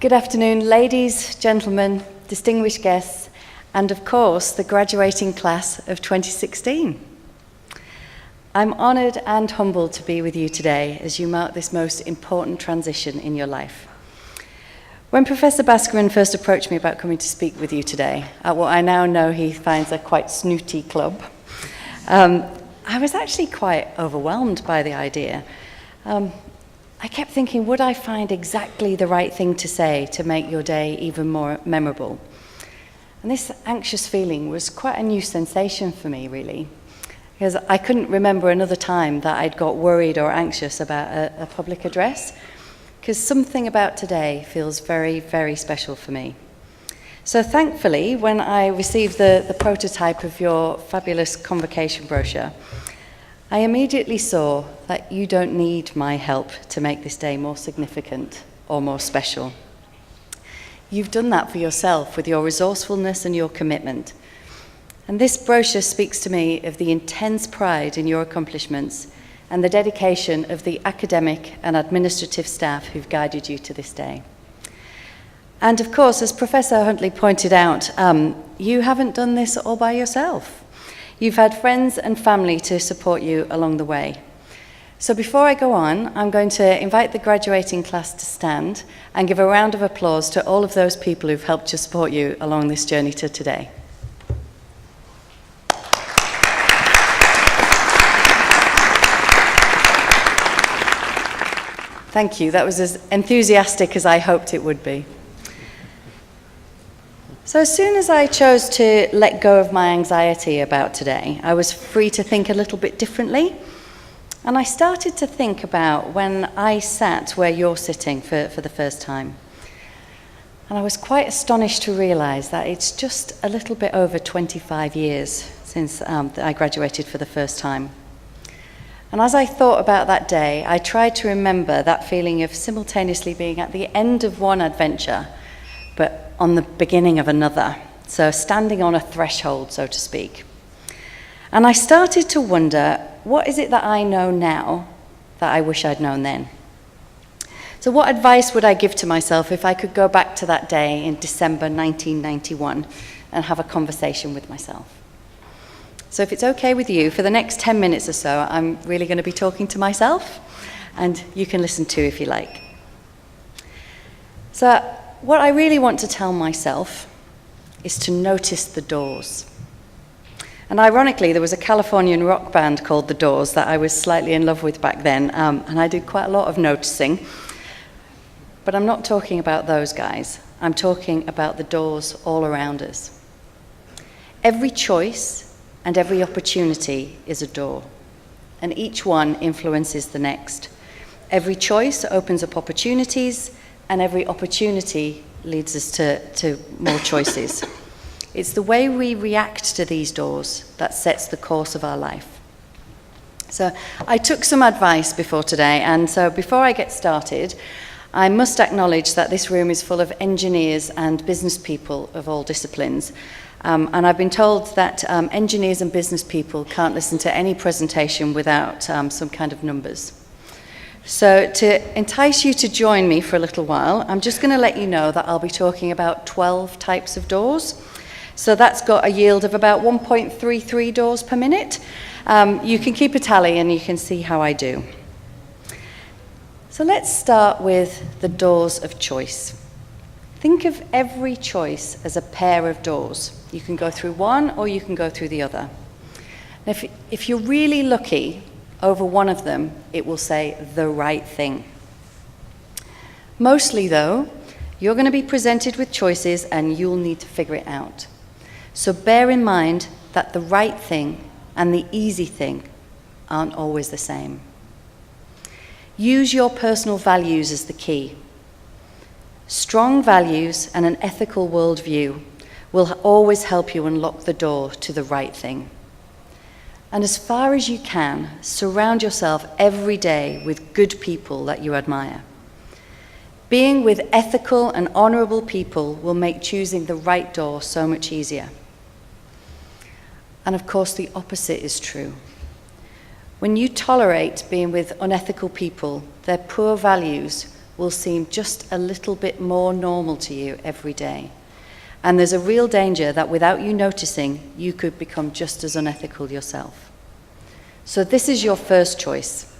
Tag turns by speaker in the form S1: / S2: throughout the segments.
S1: Good afternoon, ladies, gentlemen, distinguished guests, and of course, the graduating class of 2016. I'm honoured and humbled to be with you today as you mark this most important transition in your life. When Professor Baskerville first approached me about coming to speak with you today, at what I now know he finds a quite snooty club, I was actually quite overwhelmed by the idea. I kept thinking, would I find exactly the right thing to say to make your day even more memorable? And this anxious feeling was quite a new sensation for me, really, because I couldn't remember another time that I'd got worried or anxious about a public address, because something about today feels very, very special for me. So thankfully, when I received the prototype of your fabulous convocation brochure, I immediately saw that you don't need my help to make this day more significant or more special. You've done that for yourself with your resourcefulness and your commitment. And this brochure speaks to me of the intense pride in your accomplishments and the dedication of the academic and administrative staff who've guided you to this day. And of course, as Professor Huntley pointed out, you haven't done this all by yourself. You've had friends and family to support you along the way. So before I go on, I'm going to invite the graduating class to stand and give a round of applause to all of those people who've helped to support you along this journey to today. Thank you. That was as enthusiastic as I hoped it would be. So as soon as I chose to let go of my anxiety about today, I was free to think a little bit differently. And I started to think about when I sat where you're sitting for the first time. And I was quite astonished to realize that it's just a little bit over 25 years since I graduated for the first time. And as I thought about that day, I tried to remember that feeling of simultaneously being at the end of one adventure, but on the beginning of another, so standing on a threshold, so to speak. And I started to wonder, what is it that I know now that I wish I'd known then? So what advice would I give to myself if I could go back to that day in December 1991 and have a conversation with myself? So if it's okay with you, for the next 10 minutes or so, I'm really going to be talking to myself, and you can listen too if you like. So what I really want to tell myself is to notice the Doors. And ironically, there was a Californian rock band called The Doors that I was slightly in love with back then, and I did quite a lot of noticing. But I'm not talking about those guys. I'm talking about the doors all around us. Every choice and every opportunity is a door, and each one influences the next. Every choice opens up opportunities, and every opportunity leads us to more choices. It's the way we react to these doors that sets the course of our life. So I took some advice before today, and so before I get started, I must acknowledge that this room is full of engineers and business people of all disciplines. And I've been told that engineers and business people can't listen to any presentation without some kind of numbers. So to entice you to join me for a little while, I'm just going to let you know that I'll be talking about 12 types of doors. So that's got a yield of about 1.33 doors per minute. You can keep a tally and you can see how I do. So let's start with the doors of choice. Think of every choice as a pair of doors. You can go through one or you can go through the other. And if you're really lucky, over one of them, it will say the right thing. Mostly, though, you're going to be presented with choices and you'll need to figure it out. So bear in mind that the right thing and the easy thing aren't always the same. Use your personal values as the key. Strong values and an ethical worldview will always help you unlock the door to the right thing. And as far as you can, surround yourself every day with good people that you admire. Being with ethical and honorable people will make choosing the right door so much easier. And of course, the opposite is true. When you tolerate being with unethical people, their poor values will seem just a little bit more normal to you every day. And there's a real danger that without you noticing, you could become just as unethical yourself. So this is your first choice.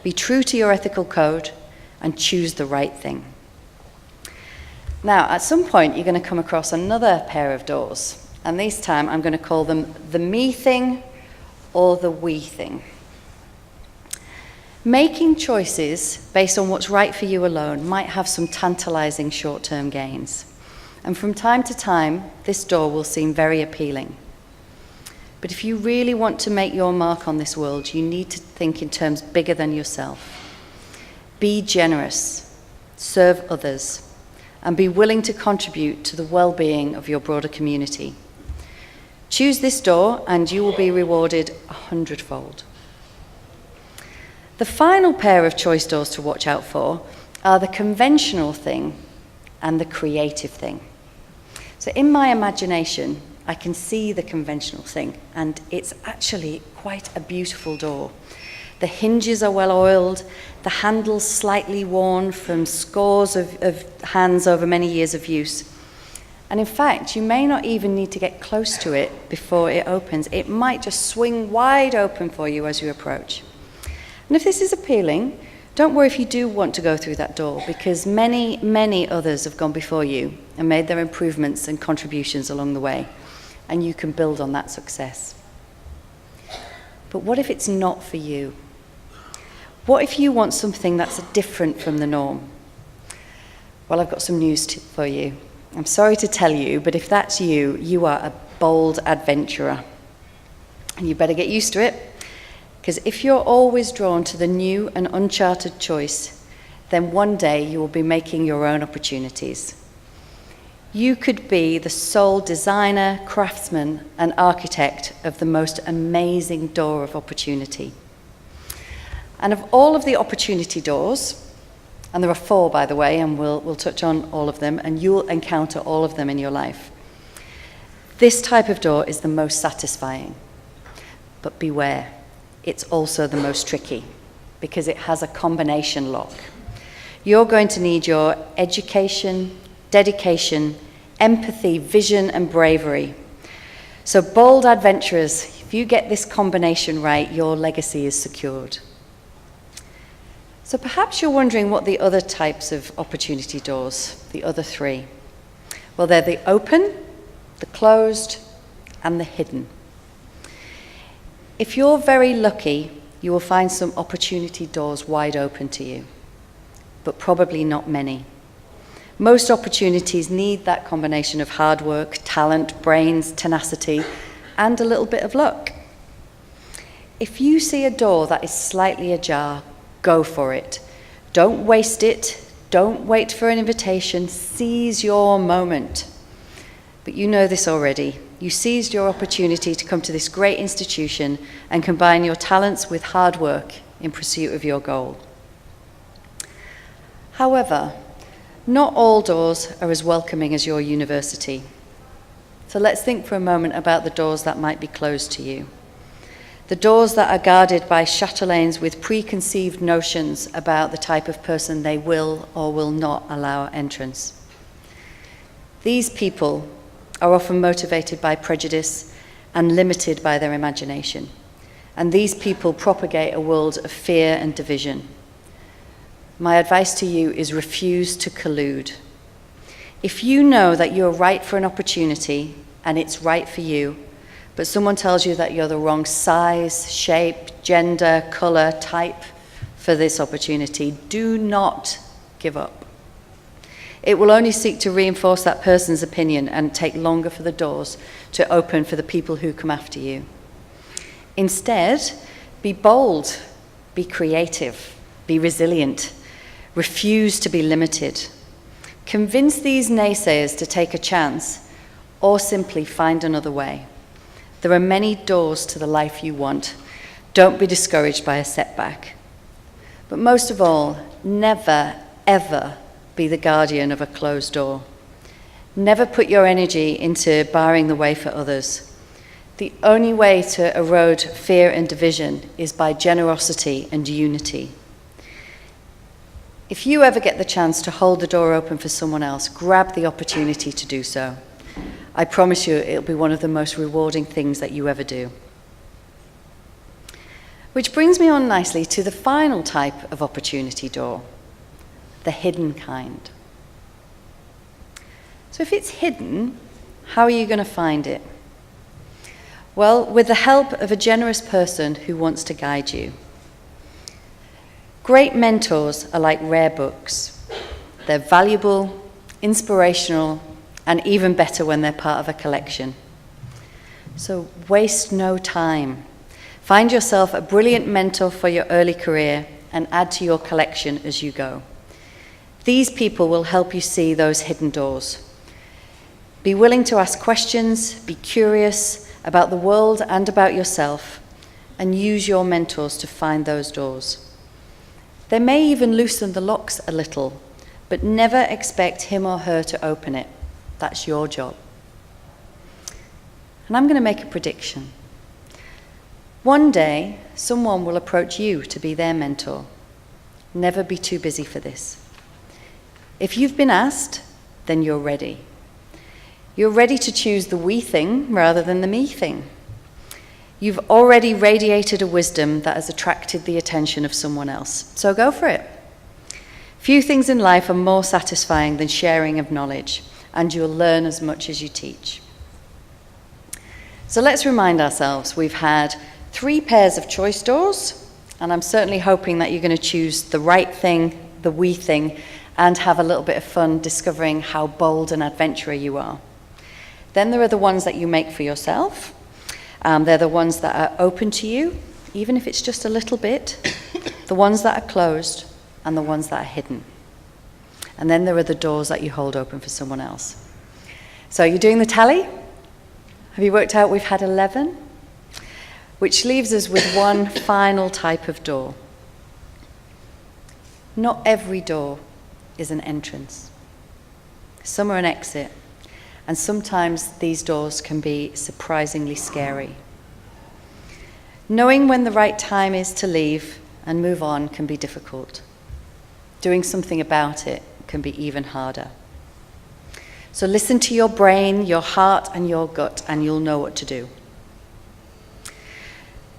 S1: Be true to your ethical code and choose the right thing. Now, at some point, you're going to come across another pair of doors. And this time, I'm going to call them the me thing or the we thing. Making choices based on what's right for you alone might have some tantalizing short-term gains. And from time to time, this door will seem very appealing. But if you really want to make your mark on this world, you need to think in terms bigger than yourself. Be generous, serve others, and be willing to contribute to the well-being of your broader community. Choose this door and you will be rewarded 100-fold. The final pair of choice doors to watch out for are the conventional thing and the creative thing. So in my imagination, I can see the conventional thing, and it's actually quite a beautiful door. The hinges are well oiled, the handle's slightly worn from scores of hands over many years of use. And in fact, you may not even need to get close to it before it opens. It might just swing wide open for you as you approach. And if this is appealing, don't worry if you do want to go through that door, because many, many others have gone before you and made their improvements and contributions along the way, and you can build on that success. But what if it's not for you? What if you want something that's different from the norm? Well, I've got some news for you. I'm sorry to tell you, but if that's you, you are a bold adventurer. And you better get used to it, because if you're always drawn to the new and uncharted choice, then one day you will be making your own opportunities. You could be the sole designer, craftsman, and architect of the most amazing door of opportunity. And of all of the opportunity doors, and there are 4, by the way, and we'll touch on all of them, and you'll encounter all of them in your life. This type of door is the most satisfying. But beware, it's also the most tricky, because it has a combination lock. You're going to need your education, dedication, empathy, vision, and bravery. So bold adventurers, if you get this combination right, your legacy is secured. So perhaps you're wondering what the other types of opportunity doors, the other 3. Well, they're the open, the closed, and the hidden. If you're very lucky, you will find some opportunity doors wide open to you, but probably not many. Most opportunities need that combination of hard work, talent, brains, tenacity, and a little bit of luck. If you see a door that is slightly ajar, go for it. Don't waste it. Don't wait for an invitation. Seize your moment. But you know this already. You seized your opportunity to come to this great institution and combine your talents with hard work in pursuit of your goal. However, not all doors are as welcoming as your university. So let's think for a moment about the doors that might be closed to you. The doors that are guarded by chatelaines with preconceived notions about the type of person they will or will not allow entrance. These people are often motivated by prejudice and limited by their imagination. And these people propagate a world of fear and division. My advice to you is refuse to collude. If you know that you're right for an opportunity and it's right for you, but someone tells you that you're the wrong size, shape, gender, color, type for this opportunity, do not give up. It will only seek to reinforce that person's opinion and take longer for the doors to open for the people who come after you. Instead, be bold, be creative, be resilient, refuse to be limited. Convince these naysayers to take a chance or simply find another way. There are many doors to the life you want. Don't be discouraged by a setback. But most of all, never, ever be the guardian of a closed door. Never put your energy into barring the way for others. The only way to erode fear and division is by generosity and unity. If you ever get the chance to hold the door open for someone else, grab the opportunity to do so. I promise you it'll be one of the most rewarding things that you ever do. Which brings me on nicely to the final type of opportunity door, the hidden kind. So if it's hidden, how are you going to find it? Well, with the help of a generous person who wants to guide you. Great mentors are like rare books. They're valuable, inspirational, and even better when they're part of a collection. So waste no time. Find yourself a brilliant mentor for your early career and add to your collection as you go. These people will help you see those hidden doors. Be willing to ask questions, be curious about the world and about yourself, and use your mentors to find those doors. They may even loosen the locks a little, but never expect him or her to open it. That's your job. And I'm going to make a prediction. One day, someone will approach you to be their mentor. Never be too busy for this. If you've been asked, then you're ready. You're ready to choose the we thing rather than the me thing. You've already radiated a wisdom that has attracted the attention of someone else, so go for it. Few things in life are more satisfying than sharing of knowledge, and you'll learn as much as you teach. So let's remind ourselves, we've had 3 pairs of choice doors, and I'm certainly hoping that you're going to choose the right thing, the we thing, and have a little bit of fun discovering how bold and adventurous you are. Then there are the ones that you make for yourself. They're the ones that are open to you, even if it's just a little bit, the ones that are closed, and the ones that are hidden. And then there are the doors that you hold open for someone else. So you're doing the tally? Have you worked out we've had 11? Which leaves us with one final type of door. Not every door is an entrance. Some are an exit. And sometimes these doors can be surprisingly scary. Knowing when the right time is to leave and move on can be difficult. Doing something about it can be even harder. So listen to your brain, your heart, and your gut, and you'll know what to do.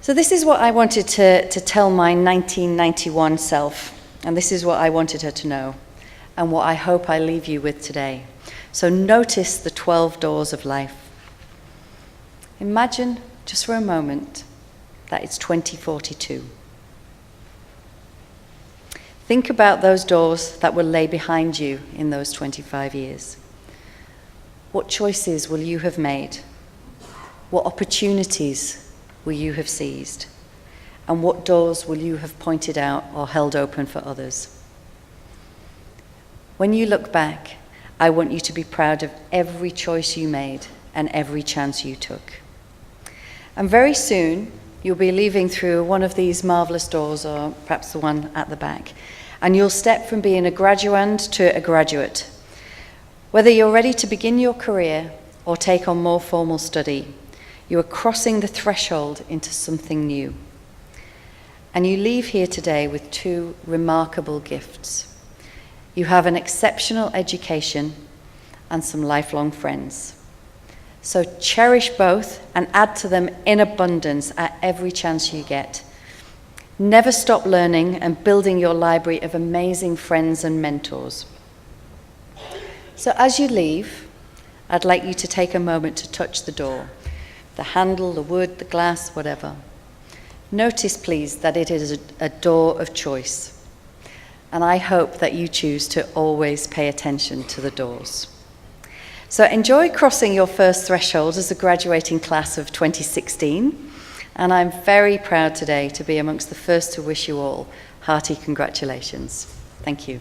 S1: So this is what I wanted to tell my 1991 self, and this is what I wanted her to know, and what I hope I leave you with today. So notice the 12 doors of life. Imagine, just for a moment, that it's 2042. Think about those doors that will lay behind you in those 25 years. What choices will you have made? What opportunities will you have seized? And what doors will you have pointed out or held open for others? When you look back, I want you to be proud of every choice you made and every chance you took. And very soon, you'll be leaving through one of these marvelous doors, or perhaps the one at the back, and you'll step from being a graduand to a graduate. Whether you're ready to begin your career or take on more formal study, you are crossing the threshold into something new. And you leave here today with 2 remarkable gifts. You have an exceptional education and some lifelong friends. So cherish both and add to them in abundance at every chance you get. Never stop learning and building your library of amazing friends and mentors. So as you leave, I'd like you to take a moment to touch the door, the handle, the wood, the glass, whatever. Notice, please, that it is a door of choice. And I hope that you choose to always pay attention to the doors. So enjoy crossing your first threshold as a graduating class of 2016. And I'm very proud today to be amongst the first to wish you all hearty congratulations. Thank you.